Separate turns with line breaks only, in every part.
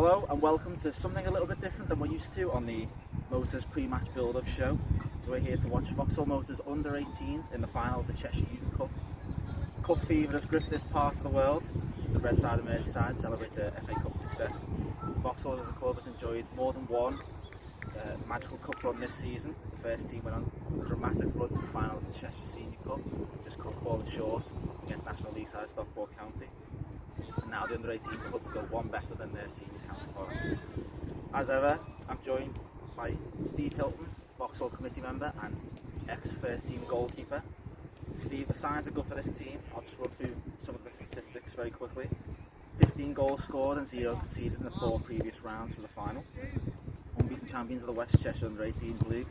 Hello and welcome to something a little bit different than we're used to on the Motors pre-match build-up show. So we're here to watch Vauxhall Motors under-18s in the final of the Cheshire Youth Cup. Cup fever has gripped this part of the world as the red side and Merseyside celebrate their FA Cup success. Vauxhall as a club has enjoyed more than one magical cup run this season. The first team went on a dramatic run to the final of the Cheshire Senior Cup, just falling short against National League side Stockport County. And now the under-18s are hoping to go one better than their senior counterparts. As ever, I'm joined by Steve Hilton, Vauxhall committee member and ex-first team goalkeeper. Steve, the signs are good for this team. I'll just run through some of the statistics very quickly. 15 goals scored and 0 conceded in the 4 previous rounds for the final. Unbeaten champions of the West Cheshire Under-18s League.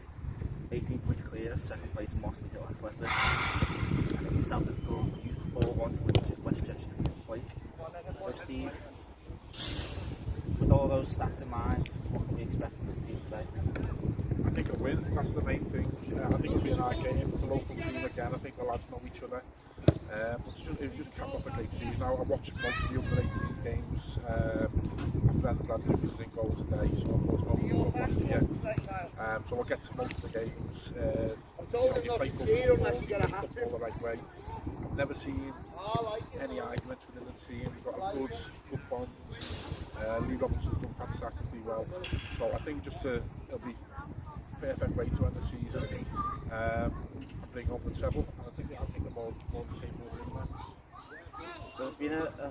18 points clear as second place Mossley Hill Athletic. And in South Liverpool Youth 4-1 to win the West Cheshire Plate. So Steve, with all those stats in mind, what can we expect from this team today?
I think a win, that's the main thing. I think it'll be an hard game. It's a local team again. I think the lads know each other. But it just cap off a great season. I watched most of the under-18s games. My friend's lad Lucas was in goal today, so I was over last year. So I'll get to most of the games. You play football the right way. I've never seen any arguments within the team. We've got a good bond. Lee Robinson's done fantastically well. So I think it'll be a perfect way to end the season. And bring on the treble. And I think they're more capable of doing that.
So there's been a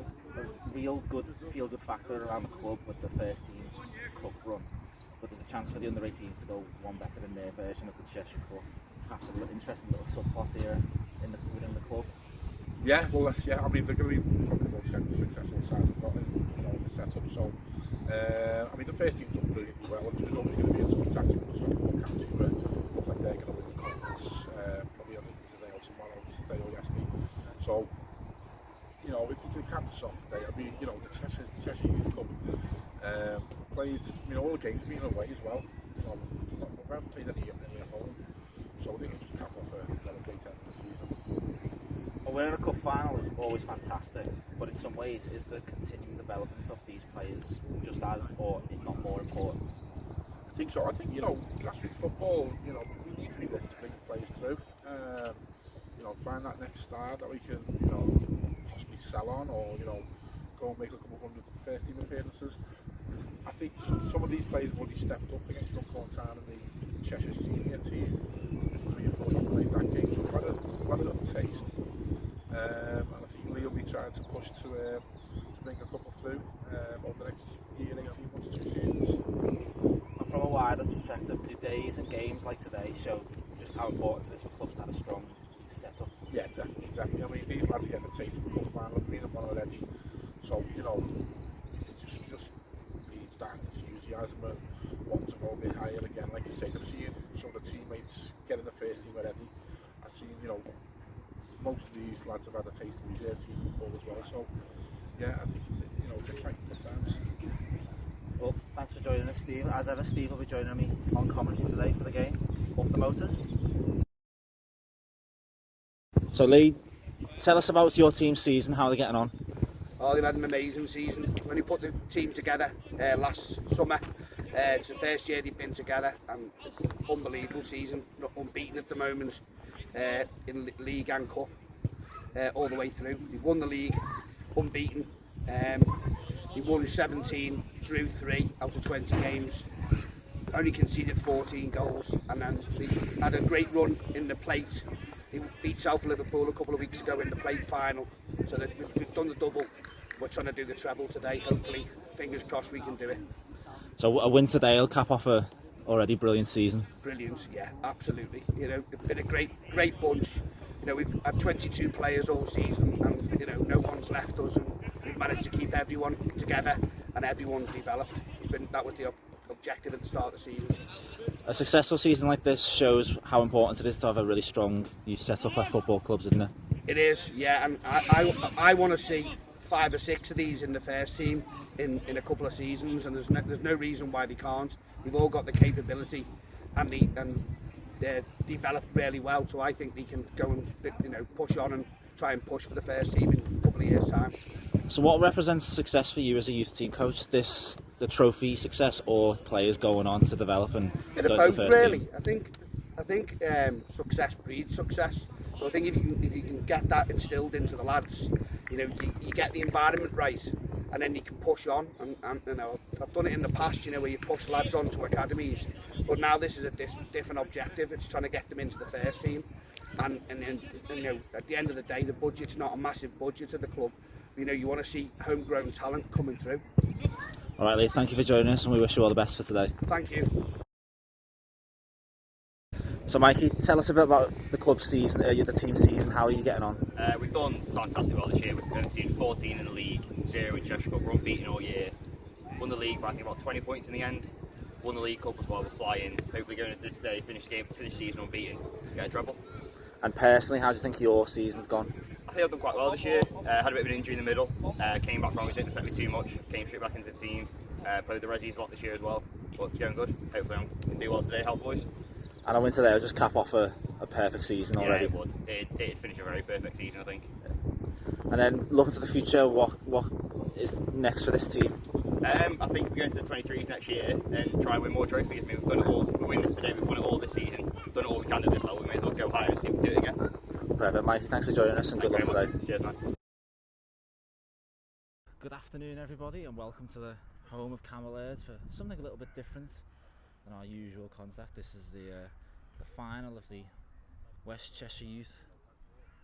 real good feel-good factor around the club with the first team's cup run. But there's a chance for the under-18s to go one better in their version of the Cheshire Cup. Perhaps an interesting little subplot here within the club.
Yeah, well, I mean, they're going to be probably the most successful side we've got in the setup. So, I mean, the first team's done brilliantly well. There's always going to be a tough tactic with Stockport County, but it looks like they're going to win the conference probably on today or tomorrow, today or yesterday. So, you know, if they can't be soft today, I mean, you know, the Cheshire Youth Cup played, I mean, all the games have been away as well. You know, we haven't played any at home. So I think it's just cap off another great end of the season.
Well, winning a cup final is always fantastic, but in some ways is the continuing development of these players just as, or if not more important?
I think so. I think, you know, grassroots football, you know, we need to be looking to bring the players through. You know, find that next star that we can, you know, possibly sell on, or, you know, go and make a couple of hundred first team appearances. I think some of these players have already stepped up against Stockport Town and the Cheshire senior team. 3 or 4 years played that game, so we've had a little taste. And I think Lee will be trying to push to bring a couple through over the next year, 18 months, 2 seasons.
And from a wider perspective, do days and games like today show just how important it is for clubs to have a strong setup?
Yeah, definitely. I mean, these lads are getting a taste of a cup final, they've been in one already. So, you know, it just needs that enthusiasm and wanting to go a bit higher again. Like you say, I've seen some of the teammates get in the first team already. I've seen, you know, most of these lads have had a taste of reserve team football as well. So, yeah, I think it's exciting at times.
Well, thanks for joining us, Steve. As ever, Steve will be joining me on commentary today for the game. Up the Motors. So, Lee, tell us about your team's season. How are they getting on?
Oh, they've had an amazing season. When we put the team together last summer, it's the first year they've been together, and unbelievable season. Unbeaten at the moment in league and cup, all the way through. They've won the league, unbeaten. They won 17, drew 3 out of 20 games. Only conceded 14 goals, and then they had a great run in the plate. They beat South Liverpool a couple of weeks ago in the plate final, so that we've done the double. We're trying to do the treble today. Hopefully, fingers crossed, we can do it.
So a win today will cap off a already brilliant season.
Brilliant, yeah, absolutely. You know, it's been a great bunch. You know, we've had 22 players all season, and you know, no one's left us, and we've managed to keep everyone together and everyone developed. That was the objective at the start of the season.
A successful season like this shows how important it is to have a really strong youth setup at football clubs, isn't it?
It is, yeah, and I want to see 5 or 6 of these in the first team in a couple of seasons, and there's no reason why they can't. They've all got the capability, and they're developed really well. So I think they can go and, you know, push on and try and push for the first team in a couple of years' time.
So what represents success for you as a youth team coach this the trophy success or players going on to develop and
Bit of
going to the
both,
first
really.
team?
I think success breeds success. So I think if you can get that instilled into the lads, you know, you get the environment right, and then you can push on. And you know, I've done it in the past, you know, where you push lads onto academies, but now this is a different objective. It's trying to get them into the first team, and then, you know, at the end of the day, the budget's not a massive budget at the club. You know, you want to see homegrown talent coming through.
All right, Lee, thank you for joining us, and we wish you all the best for today.
Thank you.
So, Mikey, tell us a bit about the club season, the team season. How are you getting on?
We've done fantastic well this year. We've been 14 in the league, 0 in Cheshire Cup. We're unbeaten all year. Won the league by I think about 20 points in the end. Won the League Cup as well. We're flying. Hopefully going into this day, finish season unbeaten, get a treble.
And personally, how do you think your season's gone?
I think I've done quite well this year. Had a bit of an injury in the middle. Came back from it, didn't affect me too much. Came straight back into the team. Played the Resis a lot this year as well. But it's going good. Hopefully I can do well today, help boys.
And I went today, I'll just cap off a perfect season already.
Yeah, it would. It'd finish a very perfect season, I think.
And then looking to the future, what is next for this team?
I think we're going to the 23s next year and try and win more trophies. I mean, we've done it all. We win this today. We've won it all this season. Done all we can at this level. We may as well go higher and see if we can do it again.
Perfect, Mikey. Thanks for joining us and good luck today.
Cheers, man.
Good afternoon, everybody, and welcome to the home of Camel Airs for something a little bit different than our usual contact. This is the final of the West Cheshire Youth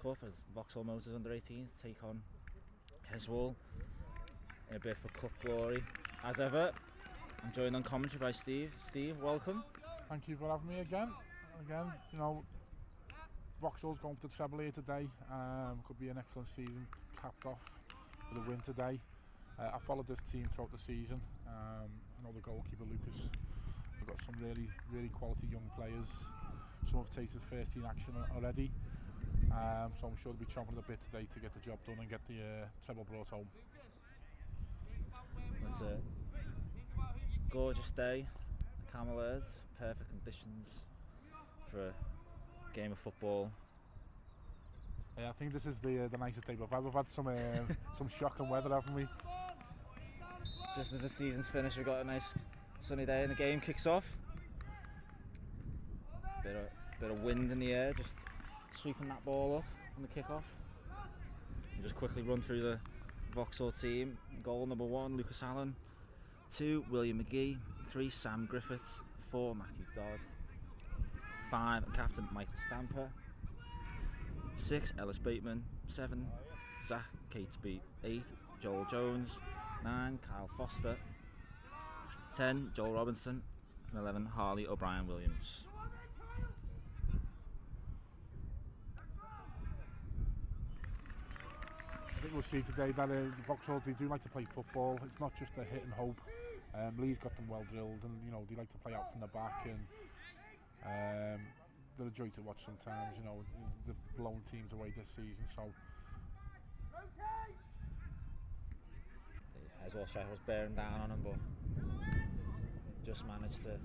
Cup as Vauxhall Motors under 18s take on Heswall in a bit for cup glory. As ever, I'm joined on commentary by Steve. Steve, welcome.
Thank you for having me again. You know, Vauxhall's going for the treble here today. Could be an excellent season, capped off with a win today. I followed this team throughout the season. You know, the goalkeeper Lucas. We've got some really quality young players. Some have tasted first team action already. So I'm sure they'll be chomping at the bit today to get the job done and get the treble brought home.
It's a gorgeous day at Camel Airs. Perfect conditions for a game of football.
Yeah, I think this is the nicest day we've had. We've had some shocking weather, haven't we?
Just as the season's finished, we've got a nice sunny day and the game kicks off. Bit of wind in the air, just sweeping that ball up on the kickoff. And just quickly run through the Vauxhall team. Goal number 1, Lucas Allan. 2, William McGee. 3, Sam Griffiths. 4, Matthew Dodd. 5, captain Mikie Stamper. 6, Ellis Bateman. 7, Zach Catesby. 8, Joel Jones. 9, Kyle Foster. 10, Joel Robinson. And 11, Harley O'Brien Williams.
I think we'll see today that Vauxhall, they do like to play football. It's not just a hit and hope. Lee's got them well drilled, and you know they like to play out from the back, and they're a joy to watch sometimes. You know, they've blown teams away this season, so.
Heswall striker was bearing down on him, but just managed to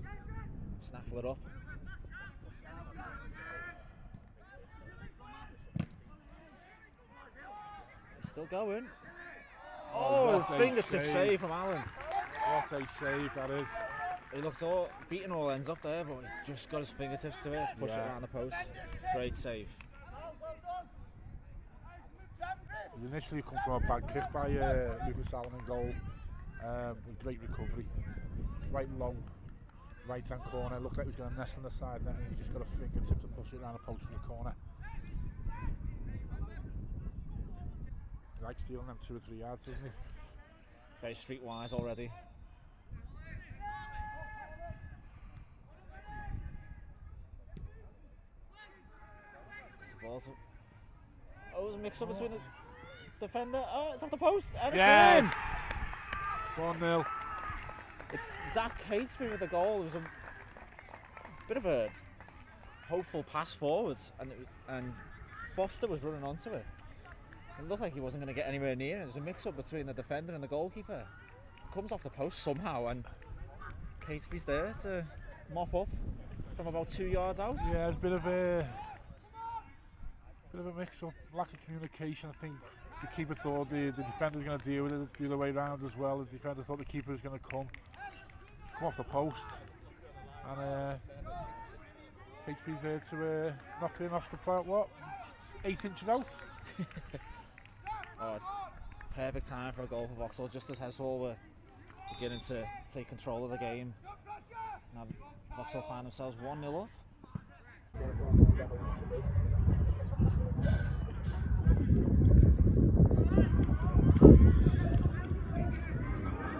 snaffle it up. He's still going. Oh, fingertip save from Allan.
What a save that is.
He looked beating all ends up there, but he just got his fingertips to it, push it around the post. Great save.
It initially come from a bad kick by Lucas Allan in goal. With great recovery. Right and low, right hand corner. Looked like he was going to nest on the side net, and he just got a fingertip to push it around the post in the corner. He likes stealing them 2 or 3 yards, doesn't he?
Very streetwise already. Oh, there's a mix up between the defender. Oh, it's off the post. And it's in!
1-0.
It's Zach Catesby with the goal. It was a bit of a hopeful pass forward, and Foster was running onto it. It looked like he wasn't going to get anywhere near it. There was a mix-up between the defender and the goalkeeper. It comes off the post somehow, and Catesby's there to mop up from about 2 yards out.
Yeah, it's a bit of a mix-up, lack of communication. I think the keeper thought the defender was going to deal with it the other way around as well. The defender thought the keeper was going to come off the post, and HP's there to knock it in off the part, what, 8 inches out?
Oh, it's perfect time for a goal for Vauxhall, just as Heswall were beginning to take control of the game. Now Vauxhall find themselves 1-0 up.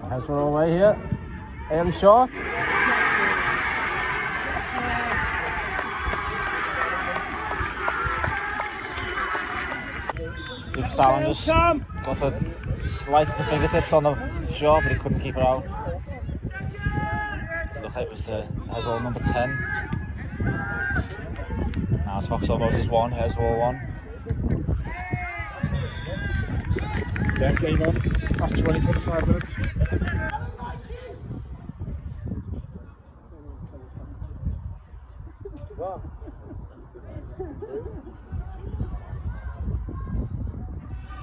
Heswall away here, early shot. Allan just got the slightest of fingertips on the shot, but he couldn't keep it out. It looked like it was the Heswall number 10. Now it's Vauxhall Motors 1, Heswall 1.
Yeah, game on. Last 20-25 minutes.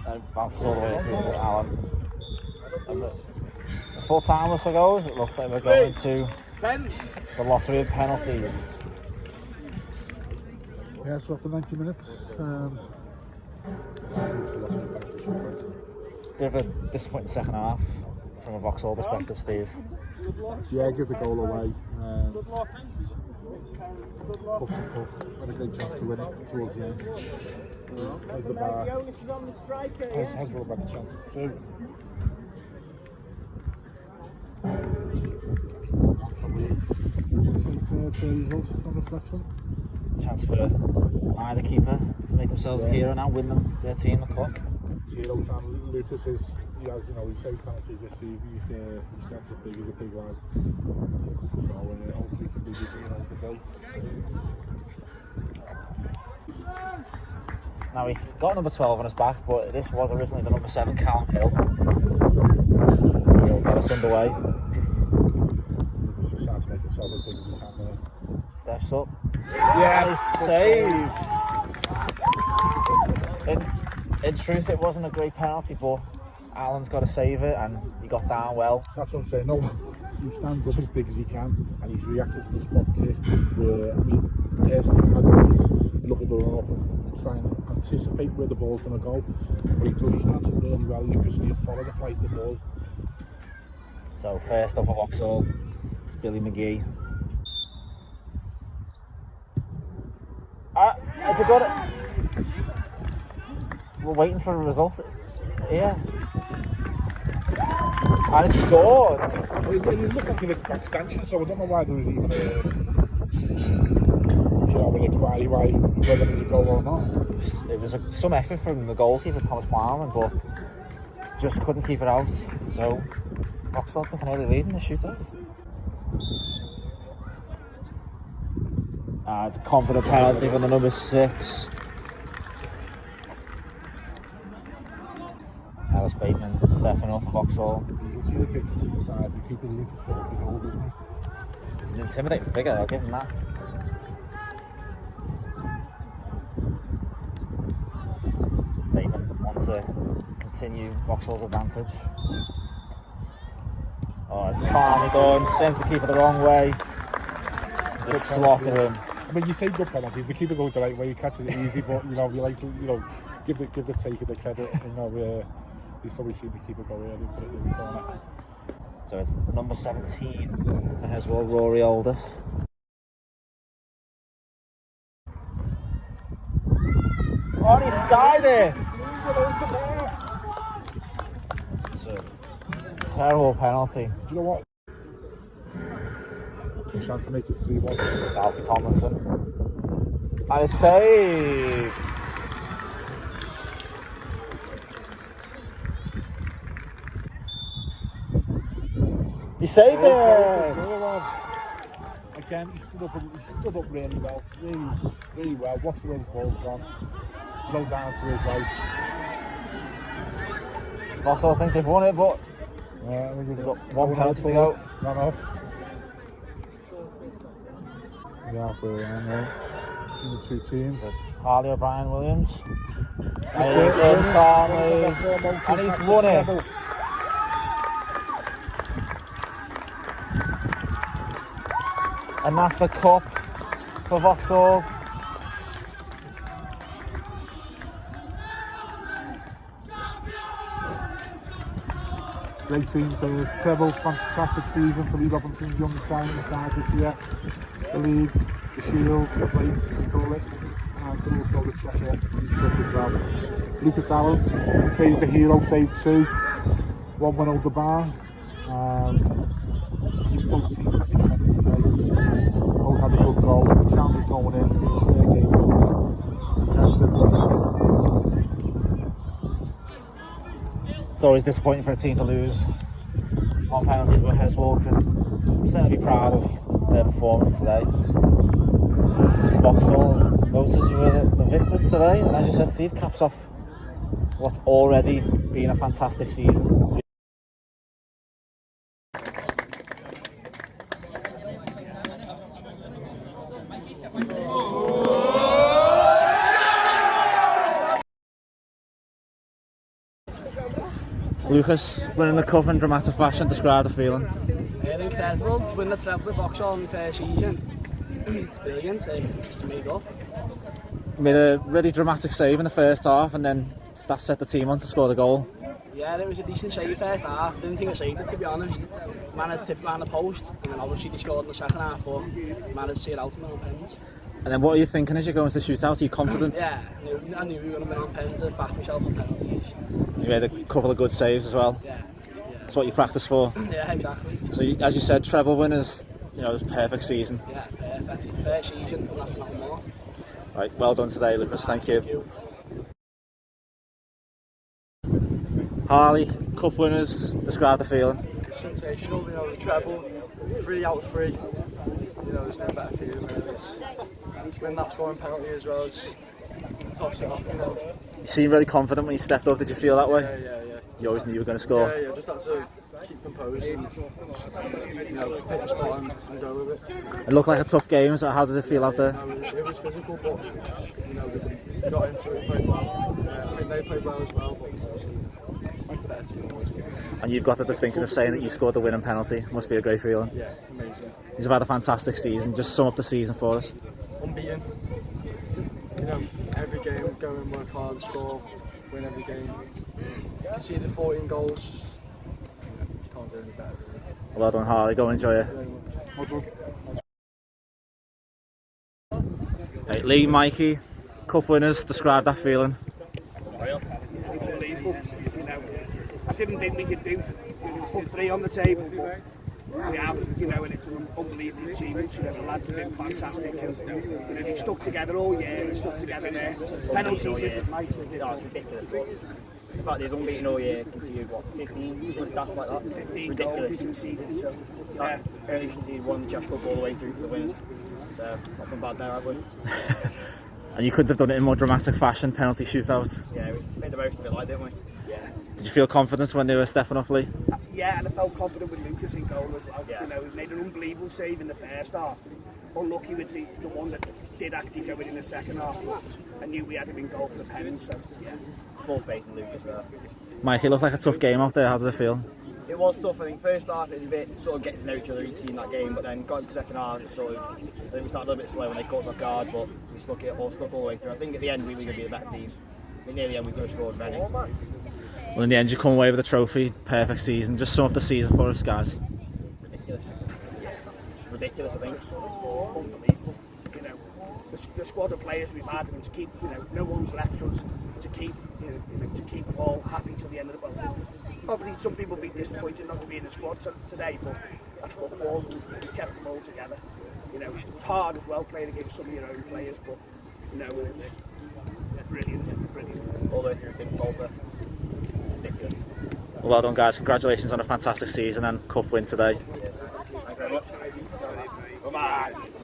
And bounces all the way through to Allan. And the full time whistle goes, it looks like we're going to the lottery of penalties.
Yeah, so after 90 minutes,
Bit of a disappointing second half from a Vauxhall perspective, Steve.
yeah, give the goal away. Puffed and puffed, had a great chance to win it towards the end. There's the bar. Heswall had a chance too. Fair results on reflection.
Chance for either keeper to make themselves a hero now, win them their team the cup.
Hero time. Lucas is, he has, you know, he saved penalties this season. He steps up big, he's a big lad. So hopefully he can be good, you know, today.
Now he's got number 12 on his back, but this was originally the number 7, Callum Hill. He'll get us underway.
He's just trying to make himself as big as he can there.
Steps up.
Yes!
Saves! In truth, it wasn't a great penalty, but Allan's got to save it, and he got down well.
That's what I'm saying. No, he stands up as big as he can, and he's reacted to the spot kick. Where, I mean, personally, I'd always look at the run up and try and anticipate where the ball's going to go. But he does, he stands up really well. You can see him follow the flight of the ball.
So, first up for Vauxhall, Billy McGee. Is it good? We're waiting for a result here. And it's scored!
Well, it looked like an extension, so I don't know why there was even a, you know, an inquiry whether it was a goal or not.
It was some effort from the goalkeeper, Thomas Plowman, but just couldn't keep it out. So, Vauxhall took an early lead in the shootout. It's a confident penalty for the number 6. Alice Bateman stepping up for Vauxhall.
You can see the difference in the size. The keeper's looking for the goal, doesn't he?
He's an intimidating figure, I'll give him that. Bateman wants to continue Vauxhall's advantage. Oh, it's calmly done, sends the keeper the wrong way. Just slaughter him.
I mean, you say good penalties. The keeper goes the right way, he catches it easy, but you know, we like to, you know, give the taker the credit. You know, he's probably seen the keeper go early and put it in the corner.
So it's number 17 for Heswall, Rory Aldous. Oh, he's skied it! It's a terrible penalty.
Do you know what? A chance to make it 3-1.
It's Alfie Tomlinson. And it's saved! He saved it!
Again, he stood up really well. Really well. Watch the way the ball's gone. Low down to his right.
Vauxhall think they've won it, but
yeah, we've
got one penalty to go.
Run off. Yeah, halfway around there. between the two teams.
Harley or Brian Williams.
That's
Hilton,
it.
Farley,
That's
and he's
it.
won it. And that's the cup for Vauxhall.
Great season for the treble, fantastic season for Lee Robinson's young side this year. The league, the shield, the place, we call it, and also the Cheshire Youth Cup as well. Lucas Allan, I'd say he's the hero, saved 2, 1 went over the bar. Both teams have been headed today. Both had a good goal, Chandler going in, fair game as well.
It's always disappointing for a team to lose on penalties, but Heswall can certainly be proud of their performance today. Vauxhall Motors were the victors today, and as you said, Steve, caps off what's already been a fantastic season. Lucas, winning the cup in dramatic fashion, describe the feeling.
Incredible to win the treble with Vauxhall in my first season. It's brilliant, it's made up.
You made a really dramatic save in the first half, and then that set the team on to score the goal.
Yeah, it was a decent save first half. Didn't think I saved it, to be honest. Managed to tip around the post, and then obviously they scored in the second half, but managed to see it out in the pens.
And then what are you thinking as you go into the shootout? Are you confident?
Yeah, I knew we were going to win on pens. I backed myself on penalties.
You made a couple of good saves as well.
Yeah.
That's what you practice for.
Yeah, exactly.
So, as you said, treble winners, you know, it was a perfect season.
Yeah, perfect. First season, but nothing more.
Right, well done today, Lucas. Thank you.
Thank you.
Harley, cup winners, describe the feeling.
Sensational, you know, the treble, 3 out of 3. You know, there's no better feeling than this. Win that scoring penalty as well, it's tops it off, you know.
You seemed really confident when you stepped up. Did you feel that way?
Yeah.
You always knew you were going to score.
Yeah, just had to keep composed and you know, pick the spot and go with it.
It looked like a tough game, so how did it feel out there?
It was physical, but you know, we got into it, played well. I think they played well as well, but obviously better team always wins.
And you've got the distinction of saying that you scored the winning penalty. Must be a great feeling.
Yeah, amazing.
You've had a fantastic season. Just sum up the season for us.
Unbeaten. You know, every game, go and work hard, score, win every game. Conceded 14 goals. Can't do any better.
Well done, Harley. Go and enjoy it.
Well done.
Right, Lee, Mikey, cup winners. Describe that feeling.
Unbelievable. You know, I didn't think we could do put 3 on the table, but we have, you know, and it's an unbelievable achievement. You know, the lads have been fantastic, and you know, they've stuck together all year and stuck together there. Penalties isn't nice, is it?
No, it's ridiculous. The fact he's unbeaten all year, conceded what, 15, stuff like that?
15
ridiculous.
goals he conceded, so yeah.
Only conceded 1 in the Cheshire Cup all the way through for the winners. Nothing bad there, have we?
And you couldn't have done it in more dramatic fashion, penalty shootout.
Yeah, we made the most of it, like, didn't we?
Yeah.
Did you feel confident when they were stepping up, Lee?
Yeah, and I felt confident with Lucas in goal as well.
Yeah.
You know, he made an unbelievable save in the first half. Unlucky with the one that did actually go in the second half. I knew we had him in goal for the pens, so yeah.
Full faith in Lucas there.
Mike, it looked like a tough game out there. How did it feel?
It was tough. I think first half it was a bit sort of getting to know each other each team that game, but then got into the second half. It sort of, I think we started a little bit slow and they caught us off guard, but we stuck all the way through. I think at the end we were going to be a better team. I think near the end we could have scored many.
Well, in the end, you come away with a trophy. Perfect season. Just sum up the season for us, guys.
Ridiculous. It's ridiculous, I think.
Unbelievable. You know, the squad of players we've had, and to keep, you know, no one's left us. To keep, you know, to keep them all happy till the end of the ball. Probably some people will be disappointed not to be in the squad today, but that's football. We kept them all together. You know, it was hard as well playing against some of your own players, but you know, it was brilliant.
All the way through, didn't falter. Ridiculous.
Well done, guys. Congratulations on a fantastic season and cup win today.